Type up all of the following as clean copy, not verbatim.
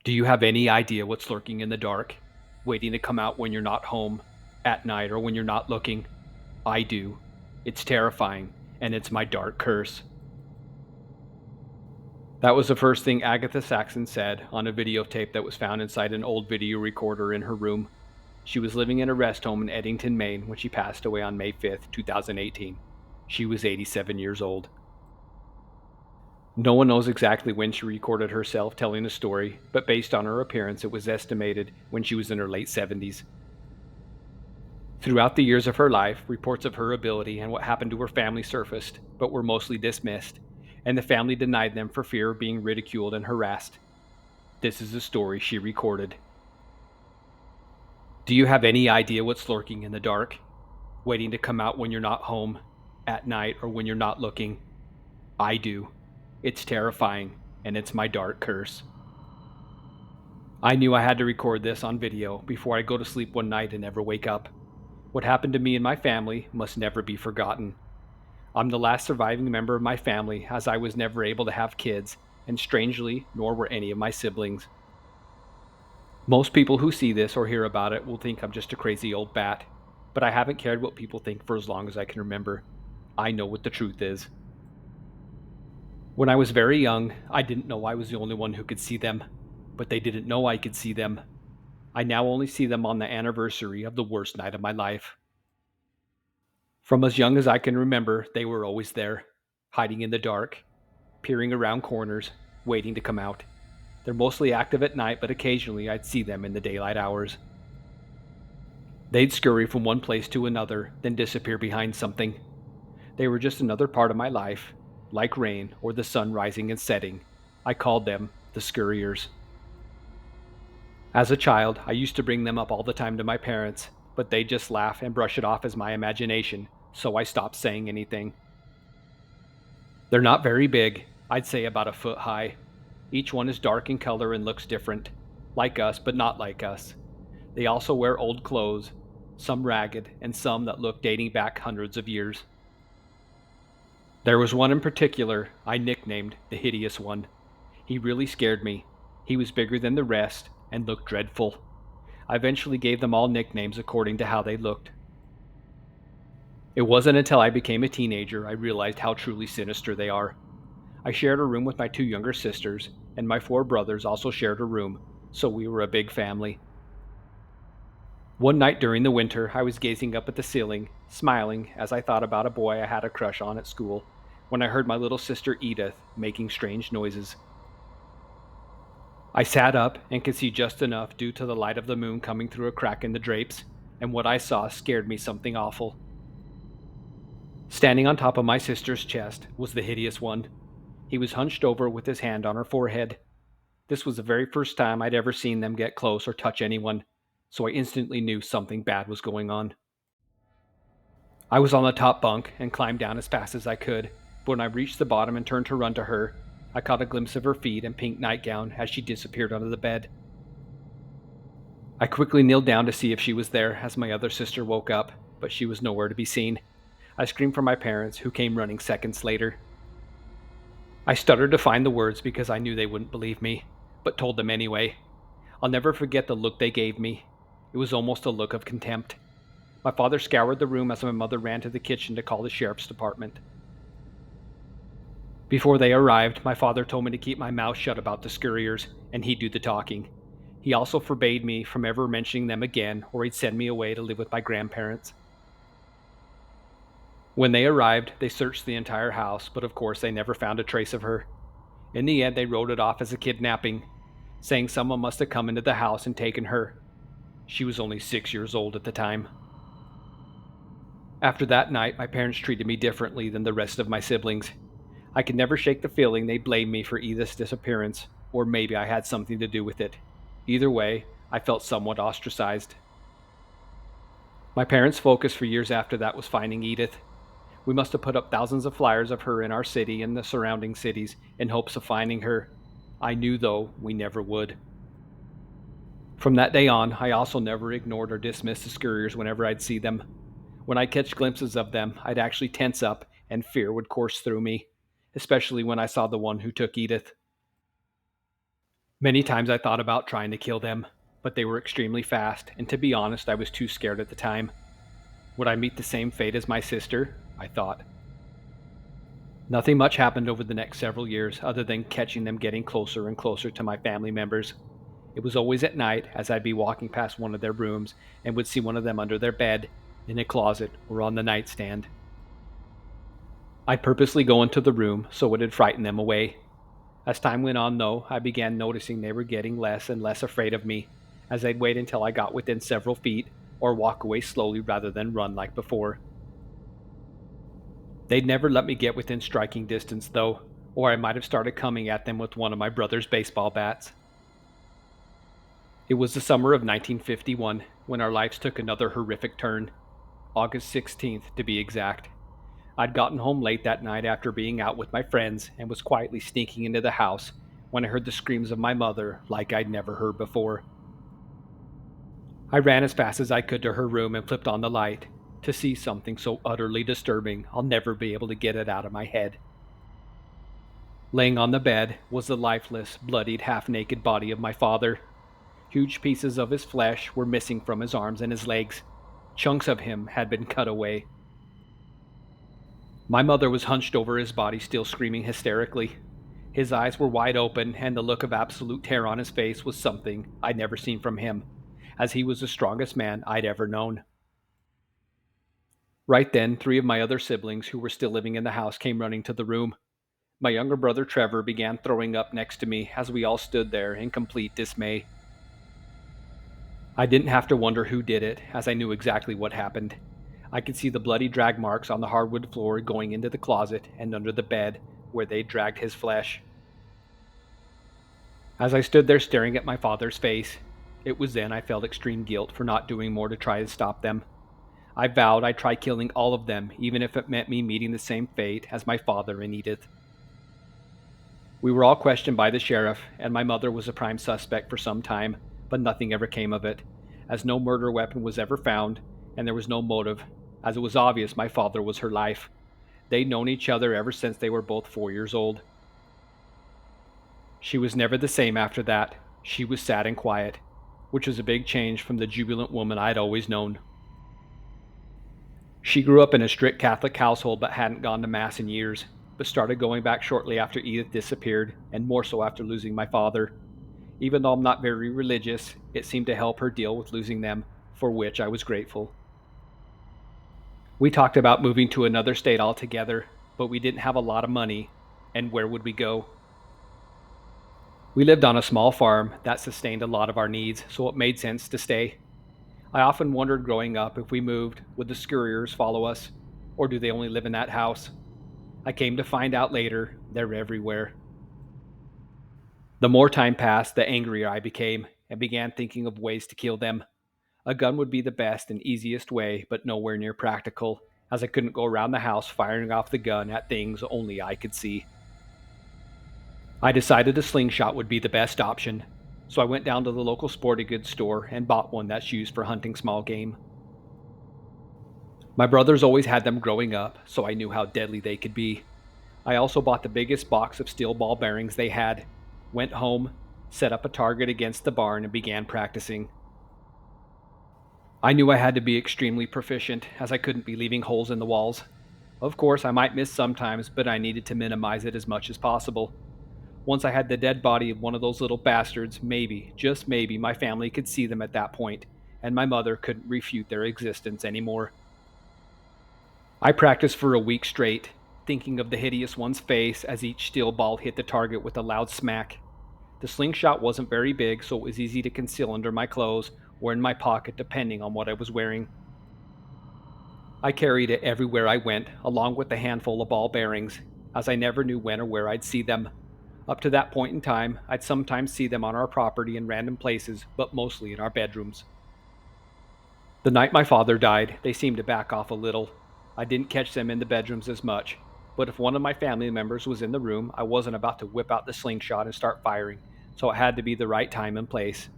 Do you have any idea what's lurking in the dark, waiting to come out when you're not home, at night, or when you're not looking? I do. It's terrifying, and it's my dark curse. That was the first thing Agatha Saxon said on a videotape that was found inside an old video recorder in her room. She was living in a rest home in Eddington, Maine when she passed away on May 5th, 2018. She was 87 years old. No one knows exactly when she recorded herself telling the story, but based on her appearance, it was estimated when she was in her late 70s. Throughout the years of her life, reports of her ability and what happened to her family surfaced, but were mostly dismissed, and the family denied them for fear of being ridiculed and harassed. This is the story she recorded. Do you have any idea what's lurking in the dark, waiting to come out when you're not home, at night, or when you're not looking? I do. It's terrifying, and it's my dark curse. I knew I had to record this on video before I go to sleep one night and never wake up. What happened to me and my family must never be forgotten. I'm the last surviving member of my family, as I was never able to have kids, and strangely, nor were any of my siblings. Most people who see this or hear about it will think I'm just a crazy old bat, but I haven't cared what people think for as long as I can remember. I know what the truth is. When I was very young, I didn't know I was the only one who could see them, but they didn't know I could see them. I now only see them on the anniversary of the worst night of my life. From as young as I can remember, they were always there, hiding in the dark, peering around corners, waiting to come out. They're mostly active at night, but occasionally I'd see them in the daylight hours. They'd scurry from one place to another, then disappear behind something. They were just another part of my life, like rain or the sun rising and setting. I called them the scurriers. As a child, I used to bring them up all the time to my parents, but they'd just laugh and brush it off as my imagination, so I stopped saying anything. They're not very big, I'd say about a foot high. Each one is dark in color and looks different, like us but not like us. They also wear old clothes, some ragged and some that look dating back hundreds of years. There was one in particular I nicknamed the Hideous One. He really scared me. He was bigger than the rest and looked dreadful. I eventually gave them all nicknames according to how they looked. It wasn't until I became a teenager I realized how truly sinister they are. I shared a room with my two younger sisters, and my four brothers also shared a room, so we were a big family. One night during the winter, I was gazing up at the ceiling, smiling as I thought about a boy I had a crush on at school, when I heard my little sister Edith making strange noises. I sat up and could see just enough due to the light of the moon coming through a crack in the drapes, and what I saw scared me something awful. Standing on top of my sister's chest was the Hideous One. He was hunched over with his hand on her forehead. This was the very first time I'd ever seen them get close or touch anyone, so I instantly knew something bad was going on. I was on the top bunk and climbed down as fast as I could, but when I reached the bottom and turned to run to her, I caught a glimpse of her feet and pink nightgown as she disappeared under the bed. I quickly kneeled down to see if she was there as my other sister woke up, but she was nowhere to be seen. I screamed for my parents, who came running seconds later. I stuttered to find the words because I knew they wouldn't believe me, but told them anyway. I'll never forget the look they gave me. It was almost a look of contempt. My father scoured the room as my mother ran to the kitchen to call the sheriff's department. Before they arrived, my father told me to keep my mouth shut about the scurriers, and he'd do the talking. He also forbade me from ever mentioning them again, or he'd send me away to live with my grandparents. When they arrived, they searched the entire house, but of course they never found a trace of her. In the end, they wrote it off as a kidnapping, saying someone must have come into the house and taken her. She was only 6 years old at the time. After that night, my parents treated me differently than the rest of my siblings. I could never shake the feeling they blamed me for Edith's disappearance, or maybe I had something to do with it. Either way, I felt somewhat ostracized. My parents' focus for years after that was finding Edith. We must have put up thousands of flyers of her in our city and the surrounding cities in hopes of finding her. I knew, though, we never would. From that day on, I also never ignored or dismissed the scurriers whenever I'd see them. When I'd catch glimpses of them, I'd actually tense up and fear would course through me, especially when I saw the one who took Edith. Many times I thought about trying to kill them, but they were extremely fast, and to be honest, I was too scared at the time. Would I meet the same fate as my sister? I thought. Nothing much happened over the next several years other than catching them getting closer and closer to my family members. It was always at night as I'd be walking past one of their rooms and would see one of them under their bed, in a closet, or on the nightstand. I'd purposely go into the room so it'd frighten them away. As time went on, though, I began noticing they were getting less and less afraid of me, as they'd wait until I got within several feet or walk away slowly rather than run like before. They'd never let me get within striking distance, though, or I might have started coming at them with one of my brother's baseball bats. It was the summer of 1951 when our lives took another horrific turn, August 16th to be exact. I'd gotten home late that night after being out with my friends and was quietly sneaking into the house when I heard the screams of my mother like I'd never heard before. I ran as fast as I could to her room and flipped on the light to see something so utterly disturbing I'll never be able to get it out of my head. Laying on the bed was the lifeless, bloodied, half-naked body of my father. Huge pieces of his flesh were missing from his arms and his legs. Chunks of him had been cut away. My mother was hunched over his body, still screaming hysterically. His eyes were wide open, and the look of absolute terror on his face was something I'd never seen from him, as he was the strongest man I'd ever known. Right then, three of my other siblings who were still living in the house came running to the room. My younger brother Trevor began throwing up next to me as we all stood there in complete dismay. I didn't have to wonder who did it, as I knew exactly what happened. I could see the bloody drag marks on the hardwood floor going into the closet and under the bed where they'd dragged his flesh. As I stood there staring at my father's face, it was then I felt extreme guilt for not doing more to try and stop them. I vowed I'd try killing all of them, even if it meant me meeting the same fate as my father and Edith. We were all questioned by the sheriff, and my mother was a prime suspect for some time, but nothing ever came of it, as no murder weapon was ever found, and there was no motive, as it was obvious my father was her life. They'd known each other ever since they were both 4 years old. She was never the same after that. She was sad and quiet, which was a big change from the jubilant woman I'd always known. She grew up in a strict Catholic household but hadn't gone to Mass in years, but started going back shortly after Edith disappeared, and more so after losing my father. Even though I'm not very religious, it seemed to help her deal with losing them, for which I was grateful. We talked about moving to another state altogether, but we didn't have a lot of money, and where would we go? We lived on a small farm that sustained a lot of our needs, so it made sense to stay. I often wondered growing up if we moved, would the scurriers follow us, or do they only live in that house? I came to find out later, they're everywhere. The more time passed, the angrier I became, and began thinking of ways to kill them. A gun would be the best and easiest way, but nowhere near practical, as I couldn't go around the house firing off the gun at things only I could see. I decided a slingshot would be the best option, so I went down to the local sporting goods store and bought one that's used for hunting small game. My brothers always had them growing up, so I knew how deadly they could be. I also bought the biggest box of steel ball bearings they had, went home, set up a target against the barn, and began practicing. I knew I had to be extremely proficient, as I couldn't be leaving holes in the walls. Of course, I might miss sometimes, but I needed to minimize it as much as possible. Once I had the dead body of one of those little bastards, maybe, just maybe, my family could see them at that point, and my mother couldn't refute their existence anymore. I practiced for a week straight, thinking of the hideous one's face as each steel ball hit the target with a loud smack. The slingshot wasn't very big, so it was easy to conceal under my clothes or in my pocket depending on what I was wearing. I carried it everywhere I went, along with a handful of ball bearings, as I never knew when or where I'd see them. Up to that point in time, I'd sometimes see them on our property in random places, but mostly in our bedrooms. The night my father died, they seemed to back off a little. I didn't catch them in the bedrooms as much, but if one of my family members was in the room, I wasn't about to whip out the slingshot and start firing, so it had to be the right time and place.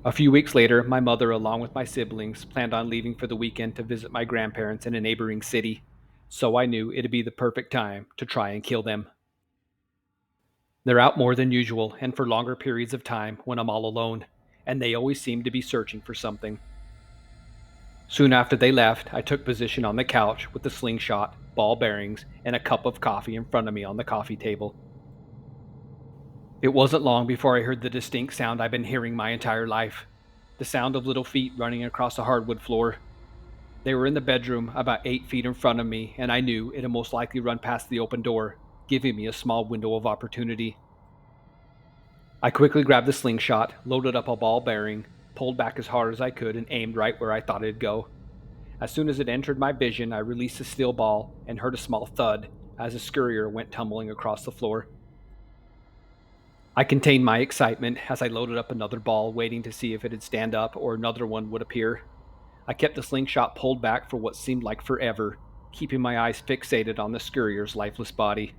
A few weeks later, my mother, along with my siblings, planned on leaving for the weekend to visit my grandparents in a neighboring city, so I knew it'd be the perfect time to try and kill them. They're out more than usual and for longer periods of time when I'm all alone, and they always seem to be searching for something. Soon after they left, I took position on the couch with the slingshot, ball bearings, and a cup of coffee in front of me on the coffee table. It wasn't long before I heard the distinct sound I've been hearing my entire life, the sound of little feet running across the hardwood floor. They were in the bedroom about 8 feet in front of me, and I knew it'd most likely run past the open door, giving me a small window of opportunity. I quickly grabbed the slingshot, loaded up a ball bearing, pulled back as hard as I could, and aimed right where I thought it'd go. As soon as it entered my vision, I released the steel ball and heard a small thud as a scurrier went tumbling across the floor. I contained my excitement as I loaded up another ball, waiting to see if it'd stand up or another one would appear. I kept the slingshot pulled back for what seemed like forever, keeping my eyes fixated on the scurrier's lifeless body.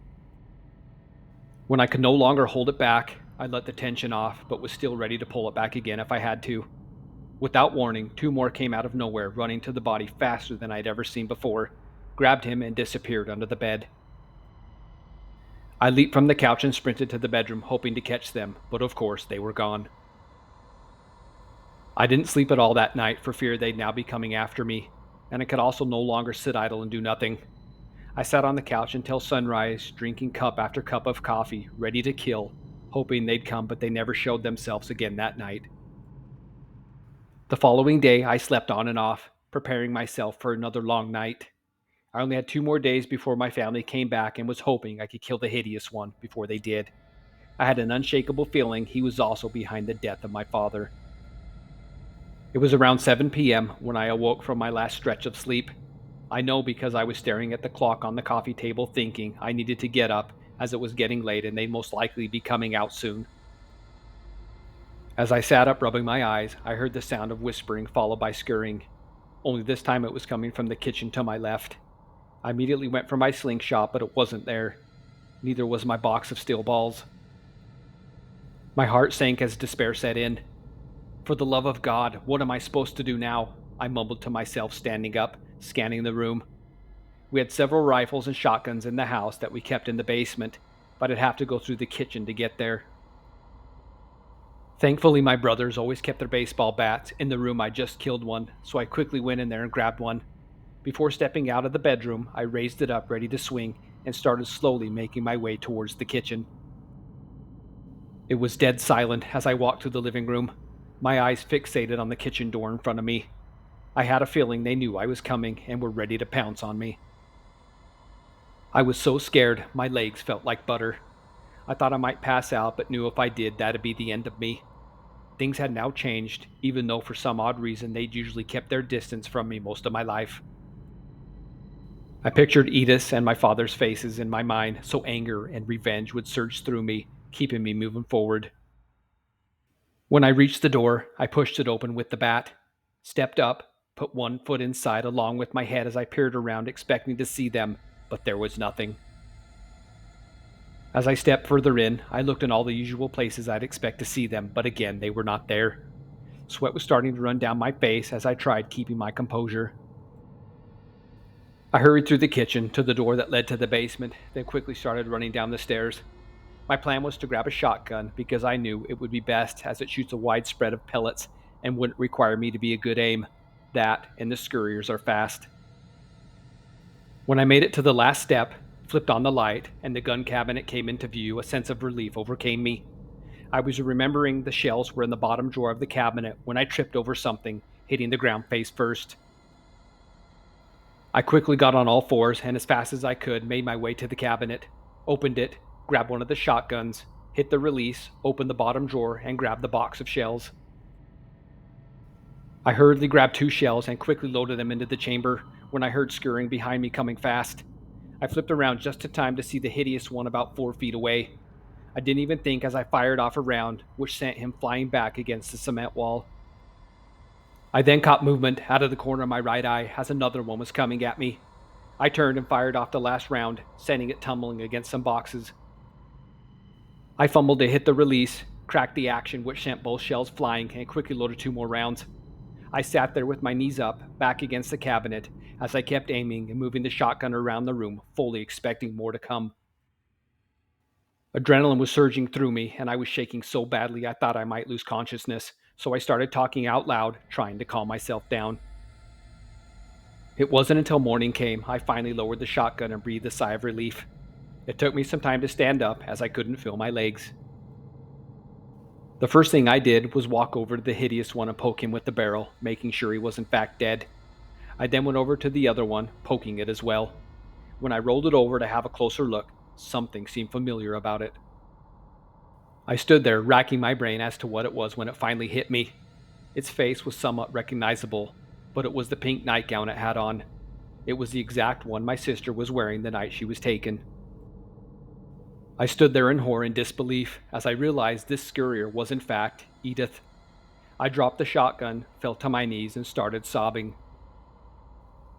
When I could no longer hold it back, I let the tension off, but was still ready to pull it back again if I had to. Without warning, two more came out of nowhere, running to the body faster than I'd ever seen before, grabbed him, and disappeared under the bed. I leaped from the couch and sprinted to the bedroom, hoping to catch them, but of course they were gone. I didn't sleep at all that night for fear they'd now be coming after me, and I could also no longer sit idle and do nothing. I sat on the couch until sunrise, drinking cup after cup of coffee, ready to kill, hoping they'd come, but they never showed themselves again that night. The following day, I slept on and off, preparing myself for another long night. I only had 2 more days before my family came back and was hoping I could kill the hideous one before they did. I had an unshakable feeling he was also behind the death of my father. It was around 7 p.m. when I awoke from my last stretch of sleep. I know because I was staring at the clock on the coffee table thinking I needed to get up as it was getting late and they'd most likely be coming out soon. As I sat up rubbing my eyes, I heard the sound of whispering followed by scurrying. Only this time it was coming from the kitchen to my left. I immediately went for my slingshot, but it wasn't there. Neither was my box of steel balls. My heart sank as despair set in. For the love of God, what am I supposed to do now? I mumbled to myself, standing up, scanning the room. We had several rifles and shotguns in the house that we kept in the basement, but I'd have to go through the kitchen to get there. Thankfully, my brothers always kept their baseball bats in the room I just killed one, so I quickly went in there and grabbed one. Before stepping out of the bedroom, I raised it up ready to swing and started slowly making my way towards the kitchen. It was dead silent as I walked through the living room, my eyes fixated on the kitchen door in front of me. I had a feeling they knew I was coming and were ready to pounce on me. I was so scared, my legs felt like butter. I thought I might pass out, but knew if I did, that'd be the end of me. Things had now changed, even though for some odd reason they'd usually kept their distance from me most of my life. I pictured Edith's and my father's faces in my mind, so anger and revenge would surge through me, keeping me moving forward. When I reached the door, I pushed it open with the bat, stepped up, put one foot inside along with my head as I peered around expecting to see them, but there was nothing. As I stepped further in, I looked in all the usual places I'd expect to see them, but again, they were not there. Sweat was starting to run down my face as I tried keeping my composure. I hurried through the kitchen to the door that led to the basement, then quickly started running down the stairs. My plan was to grab a shotgun because I knew it would be best as it shoots a wide spread of pellets and wouldn't require me to be a good aim. That and the scurriers are fast. When I made it to the last step, flipped on the light, and the gun cabinet came into view, a sense of relief overcame me. I was remembering the shells were in the bottom drawer of the cabinet when I tripped over something, hitting the ground face first. I quickly got on all fours and as fast as I could made my way to the cabinet, opened it, grabbed one of the shotguns, hit the release, opened the bottom drawer, and grabbed the box of shells. I hurriedly grabbed 2 shells and quickly loaded them into the chamber when I heard scurrying behind me coming fast. I flipped around just in time to see the hideous one about 4 feet away. I didn't even think as I fired off a round, which sent him flying back against the cement wall. I then caught movement out of the corner of my right eye as another one was coming at me. I turned and fired off the last round, sending it tumbling against some boxes. I fumbled to hit the release, cracked the action which sent both shells flying, and quickly loaded 2 more rounds. I sat there with my knees up, back against the cabinet, as I kept aiming and moving the shotgun around the room, fully expecting more to come. Adrenaline was surging through me, and I was shaking so badly I thought I might lose consciousness, so I started talking out loud, trying to calm myself down. It wasn't until morning came I finally lowered the shotgun and breathed a sigh of relief. It took me some time to stand up as I couldn't feel my legs. The first thing I did was walk over to the hideous one and poke him with the barrel, making sure he was in fact dead. I then went over to the other one, poking it as well. When I rolled it over to have a closer look, something seemed familiar about it. I stood there, racking my brain as to what it was when it finally hit me. Its face was somewhat recognizable, but it was the pink nightgown it had on. It was the exact one my sister was wearing the night she was taken. I stood there in horror and disbelief as I realized this scurrier was in fact Edith. I dropped the shotgun, fell to my knees, and started sobbing.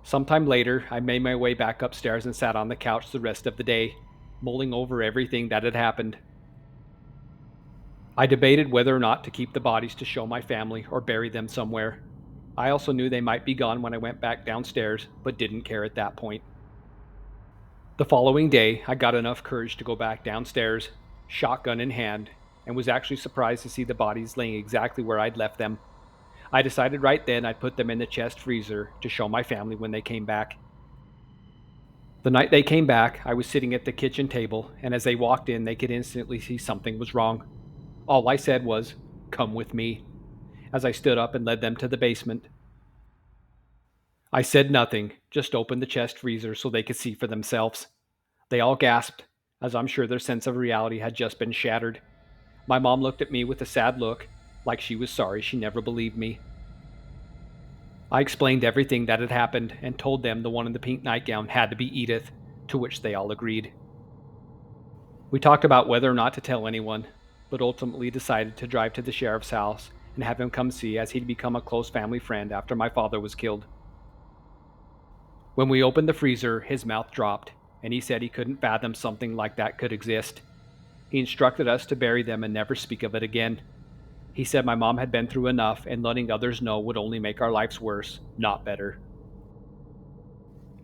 Sometime later, I made my way back upstairs and sat on the couch the rest of the day, mulling over everything that had happened. I debated whether or not to keep the bodies to show my family or bury them somewhere. I also knew they might be gone when I went back downstairs, but didn't care at that point. The following day, I got enough courage to go back downstairs, shotgun in hand, and was actually surprised to see the bodies laying exactly where I'd left them. I decided right then I'd put them in the chest freezer to show my family when they came back. The night they came back, I was sitting at the kitchen table, and as they walked in, they could instantly see something was wrong. All I said was, "Come with me," as I stood up and led them to the basement. I said nothing, just opened the chest freezer so they could see for themselves. They all gasped, as I'm sure their sense of reality had just been shattered. My mom looked at me with a sad look, like she was sorry she never believed me. I explained everything that had happened and told them the one in the pink nightgown had to be Edith, to which they all agreed. We talked about whether or not to tell anyone, but ultimately decided to drive to the sheriff's house and have him come see, as he'd become a close family friend after my father was killed. When we opened the freezer, his mouth dropped, and he said he couldn't fathom something like that could exist. He instructed us to bury them and never speak of it again. He said my mom had been through enough, and letting others know would only make our lives worse, not better.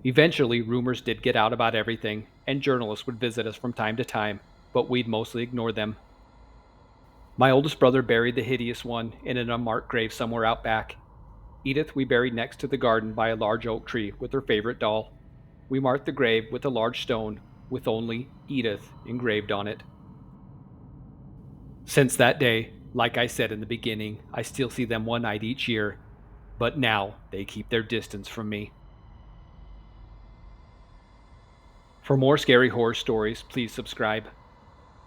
Eventually, rumors did get out about everything, and journalists would visit us from time to time, but we'd mostly ignore them. My oldest brother buried the hideous one in an unmarked grave somewhere out back. Edith we buried next to the garden by a large oak tree with her favorite doll. We marked the grave with a large stone with only Edith engraved on it. Since that day, like I said in the beginning, I still see them one night each year, but now they keep their distance from me. For more scary horror stories, please subscribe.